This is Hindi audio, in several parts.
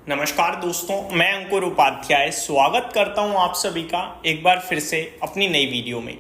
नमस्कार दोस्तों, मैं अंकुर उपाध्याय स्वागत करता हूं आप सभी का एक बार फिर से अपनी नई वीडियो में।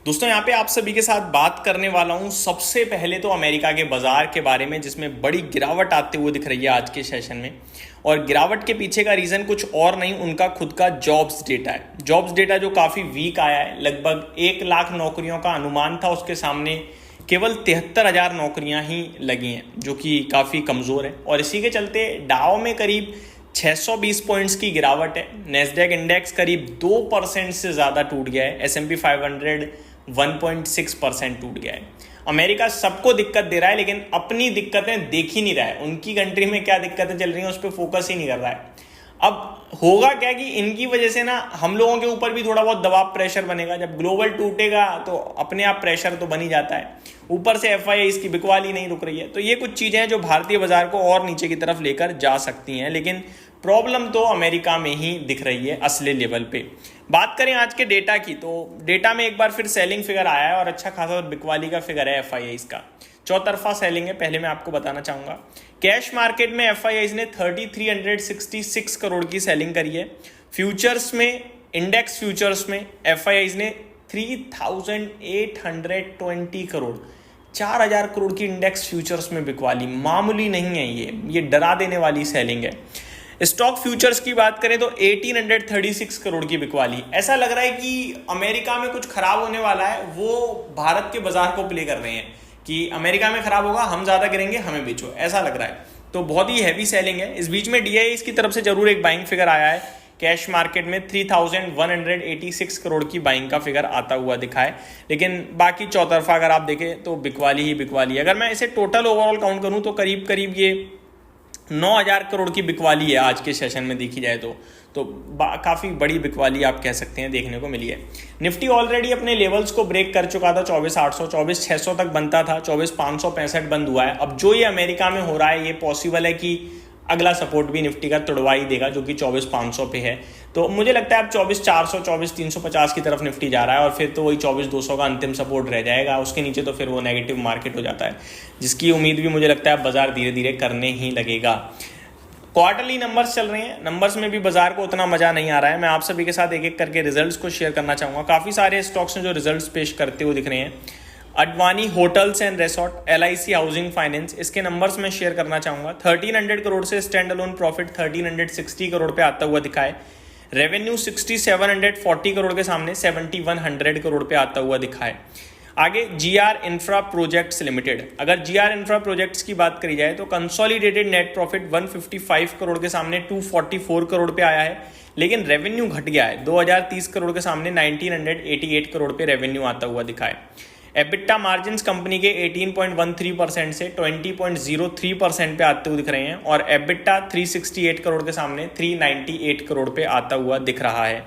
दोस्तों यहाँ पे आप सभी के साथ बात करने वाला हूं सबसे पहले तो अमेरिका के बाजार के बारे में, जिसमें बड़ी गिरावट आते हुए दिख रही है आज के सेशन में। और गिरावट के पीछे का रीज़न कुछ और नहीं, उनका खुद का जॉब्स डेटा है। जॉब्स डेटा जो काफ़ी वीक आया है, लगभग 1 लाख नौकरियों का अनुमान था, उसके सामने केवल 73,000 नौकरियां ही लगी हैं, जो कि काफ़ी कमज़ोर है। और इसी के चलते डाउ में करीब 620 पॉइंट्स की गिरावट है। नेस्डैक इंडेक्स करीब 2% से ज़्यादा टूट गया है। S&P 500 1.6% टूट गया है। अमेरिका सबको दिक्कत दे रहा है, लेकिन अपनी दिक्कतें देख ही नहीं रहा है। उनकी कंट्री में क्या दिक्कतें चल रही हैं उस पर फोकस ही नहीं कर रहा है। अब होगा क्या कि इनकी वजह से ना हम लोगों के ऊपर भी थोड़ा बहुत दबाव, प्रेशर बनेगा। जब ग्लोबल टूटेगा तो अपने आप प्रेशर तो बन ही जाता है। ऊपर से FII की बिकवाली नहीं रुक रही है, तो ये कुछ चीज़ें हैं जो भारतीय बाजार को और नीचे की तरफ लेकर जा सकती हैं। लेकिन प्रॉब्लम तो अमेरिका में ही दिख रही है असली लेवल पे। बात करें आज के डेटा की, तो डेटा में एक बार फिर सेलिंग फिगर आया है और अच्छा खासा बिकवाली का फिगर है FII का। चौतरफा सेलिंग है, पहले मैं आपको बताना चाहूँगा। कैश मार्केट में FII ने 3366 करोड़ की सेलिंग करी है। फ्यूचर्स में, इंडेक्स फ्यूचर्स में FII ने 3820 करोड़, 4000 करोड़ की इंडेक्स फ्यूचर्स में बिकवाली मामूली नहीं है। ये डरा देने वाली सेलिंग है। स्टॉक फ्यूचर्स की बात करें तो 1836 करोड़ की बिकवाली। ऐसा लग रहा है कि अमेरिका में कुछ खराब होने वाला है, वो भारत के बाजार को प्ले कर रहे हैं कि अमेरिका में खराब होगा, हम ज्यादा गिरेंगे, हमें बेचो, ऐसा लग रहा है। तो बहुत ही हैवी सेलिंग है। इस बीच में DII की तरफ से जरूर एक बाइंग फिगर आया है। कैश मार्केट में 3186 करोड़ की बाइंग का फिगर आता हुआ दिखा है। लेकिन बाकी चौतरफा अगर आप देखें तो बिकवाली ही बिकवाली है। अगर मैं इसे टोटल ओवरऑल काउंट करूं तो करीब करीब ये 9000 करोड़ की बिकवाली है आज के सेशन में देखी जाए तो काफ़ी बड़ी बिकवाली आप कह सकते हैं देखने को मिली है। निफ्टी ऑलरेडी अपने लेवल्स को ब्रेक कर चुका था। 24,800 24,600 तक बनता था, 24,565 बंद हुआ है। अब जो ये अमेरिका में हो रहा है, ये पॉसिबल है कि अगला सपोर्ट भी निफ्टी का तोड़वा ही देगा, जो कि 24,500 पे है। तो मुझे लगता है अब 24,400 24,350 की तरफ निफ्टी जा रहा है, और फिर तो वही 24,200 का अंतिम सपोर्ट रह जाएगा। उसके नीचे तो फिर वो नेगेटिव मार्केट हो जाता है, जिसकी उम्मीद भी मुझे लगता है बाजार धीरे धीरे करने ही लगेगा। क्वार्टरली नंबर्स चल रहे हैं, नंबर्स में भी बाजार को उतना मजा नहीं आ रहा है। मैं आप सभी के साथ एक एक करके रिजल्ट्स को शेयर करना चाहूँगा। काफ़ी सारे स्टॉक्स हैं जो रिजल्ट्स पेश करते हुए दिख रहे हैं। Advani hotels and resort, LIC housing finance, इसके नंबर्स मैं शेयर करना चाहूँगा। 1300 करोड़ से स्टैंड अलोन प्रॉफिट 1360 करोड़ पे आता हुआ दिखा है। रेवेन्यू 6740 करोड़ के सामने 7100 करोड़ पे आता हुआ दिखा है। आगे GR इंफ्रा प्रोजेक्ट्स लिमिटेड, अगर GR इंफ्रा प्रोजेक्ट्स की बात करी जाए तो कंसोलिडेटेड नेट प्रॉफिट 155 करोड़ के सामने 244 करोड़ पे आया है। लेकिन रेवेन्यू घट गया है, 2030 करोड़ के सामने 1988 करोड़ पे रेवेन्यू आता हुआ दिखा है। एबिटा मार्जिन्स कंपनी के 18.13% से 20.03% पे आते हुए दिख रहे हैं, और एबिटा 368 करोड़ के सामने 398 करोड़ पे आता हुआ दिख रहा है।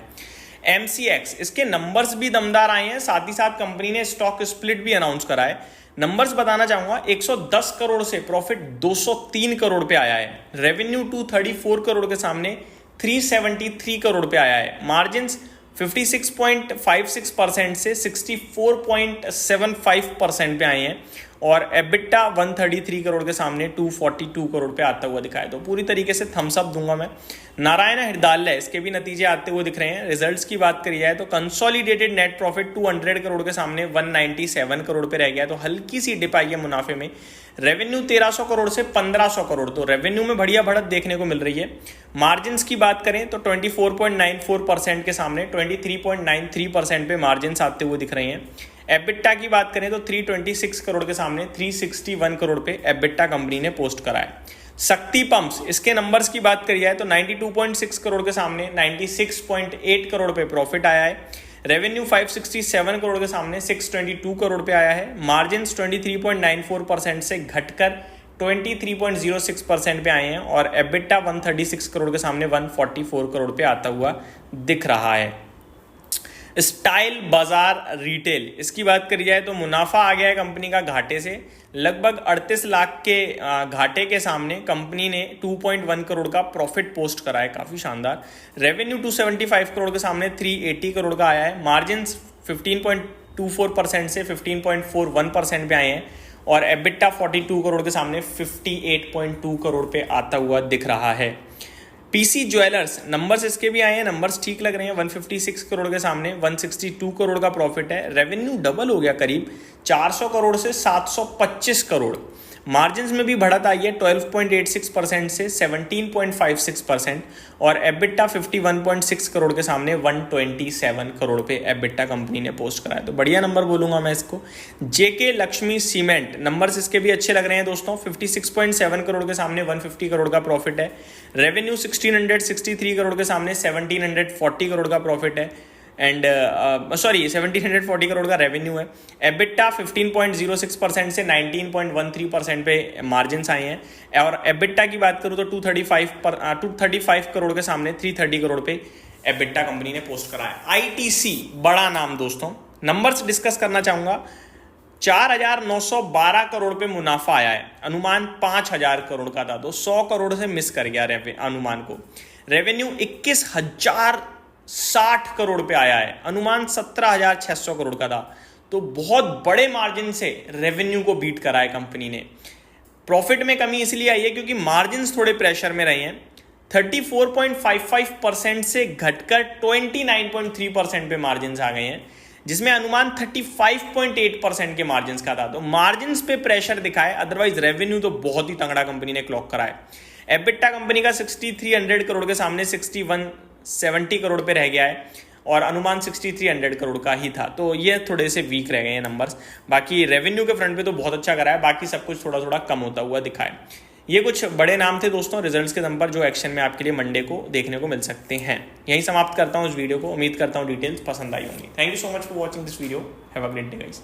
MCX, इसके नंबर्स भी दमदार आए हैं, साथ ही साथ कंपनी ने स्टॉक स्प्लिट भी अनाउंस करा है। नंबर्स बताना चाहूंगा, 110 करोड़ से प्रॉफिट 203 करोड़ पे आया है। रेवेन्यू 234 करोड़ के सामने 373 करोड़ पे आया है। मार्जिन्स 56.56% से 64.75% पे आए हैं, और एबिटा 133 करोड़ के सामने 242 करोड़ पे आता हुआ दिखा है। तो पूरी तरीके से थम्स अप दूंगा मैं। नारायण हृदयालय, इसके भी नतीजे आते हुए दिख रहे हैं। रिजल्ट्स की बात करी जाए तो कंसोलिडेटेड नेट प्रॉफिट 200 करोड़ के सामने 197 करोड़ पे रह गया, तो हल्की सी डिप आई है मुनाफे में। रेवेन्यू 1300 करोड़ से 1500 करोड़, तो रेवेन्यू में बढ़िया बढ़त देखने को मिल रही है। मार्जिन्स की बात करें तो 24.94% के सामने 23.93% पे मार्जिन्स आते हुए दिख रहे हैं। एबिटा की बात करें तो 326 करोड़ के सामने 361 करोड़ पे एबिटा कंपनी ने पोस्ट करा है। शक्ति पंप्स, इसके नंबर्स की बात करी जाए तो 92.6 करोड़ के सामने 96.8 करोड़ पे प्रॉफिट आया है। रेवेन्यू 567 करोड़ के सामने 622 करोड़ पे आया है। मार्जिन्स 23.94% से घटकर 23.06% पे आए हैं, और एबिटा 136 करोड़ के सामने 144 करोड़ पे आता हुआ दिख रहा है। स्टाइल बाजार रिटेल, इसकी बात करी जाए तो मुनाफा आ गया है कंपनी का घाटे से। लगभग 38 लाख के घाटे के सामने कंपनी ने 2.1 करोड़ का प्रॉफिट पोस्ट करा है, काफ़ी शानदार। रेवेन्यू 275 करोड़ के सामने 380 करोड़ का आया है। मार्जिन्स 15.24% से 15.41% पे आए हैं, और एबिटा 42 करोड़ के सामने 58.2 करोड़ पे आता हुआ दिख रहा है। पीसी ज्वेलर्स, नंबर्स इसके भी आए हैं, नंबर्स ठीक लग रहे हैं। 156 करोड़ के सामने 162 करोड़ का प्रॉफिट है। रेवेन्यू डबल हो गया करीब 400 करोड़ से 725 करोड़। मार्जिन्स में भी बढ़त आई है 12.86% से 17.56%। और एबिटा 51.6 करोड़ के सामने 127 करोड़ पे एबिटा कंपनी ने पोस्ट करा है, तो बढ़िया नंबर बोलूंगा मैं इसको। जेके लक्ष्मी सीमेंट, नंबर्स इसके भी अच्छे लग रहे हैं दोस्तों। 56.7 करोड़ के सामने 150 करोड़ का प्रॉफिट है। रेवेन्यू 1663 करोड़ के सामने 1740 करोड़ का प्रॉफिट है। एंड 1740 करोड़ का रेवेन्यू है। एबिटा 15.06% से 19.13% पे मार्जिन्स आए हैं। और एबिटा की बात करूँ तो 235 करोड़ के सामने 330 करोड़ पे एबिटा कंपनी ने पोस्ट करा है। आईटीसी, बड़ा नाम दोस्तों, नंबर्स डिस्कस करना चाहूंगा। 4,912 करोड़ पे मुनाफा आया है, अनुमान 5,000 करोड़ का था, तो 100 करोड़ से मिस कर गया अनुमान को। रेवेन्यू 21,060 करोड़ पे आया है, अनुमान 17,600 करोड़ का था, तो बहुत बड़े मार्जिन से रेवेन्यू को बीट करा है कंपनी ने। प्रॉफिट में कमी इसलिए आई है क्योंकि मार्जिन्स थोड़े प्रेशर में रहे हैं। 34.55% से घटकर 29.3% पे मार्जिन्स आ गए हैं, जिसमें अनुमान 35.8% के मार्जिन्स का था, तो मार्जिन्स पे प्रेशर दिखाए। अदरवाइज रेवेन्यू तो बहुत ही तगड़ा कंपनी ने क्लॉक करा है। एबिटा कंपनी का 6,300 करोड़ के सामने 6,170 करोड़ पे रह गया है, और अनुमान 6,300 करोड़ का ही था, तो ये थोड़े से वीक रह गए हैं नंबर्स। बाकी रेवेन्यू के फ्रंट पे तो बहुत अच्छा करा है, बाकी सब कुछ थोड़ा थोड़ा कम होता हुआ दिखा है। ये कुछ बड़े नाम थे दोस्तों रिजल्ट्स के दम पर, जो एक्शन में आपके लिए मंडे को देखने को मिल सकते हैं। यही समाप्त करता हूँ इस वीडियो को। उम्मीद करता हूँ डिटेल्स पसंद आई होंगी। Thank you so much for watching this video. Have a great day guys.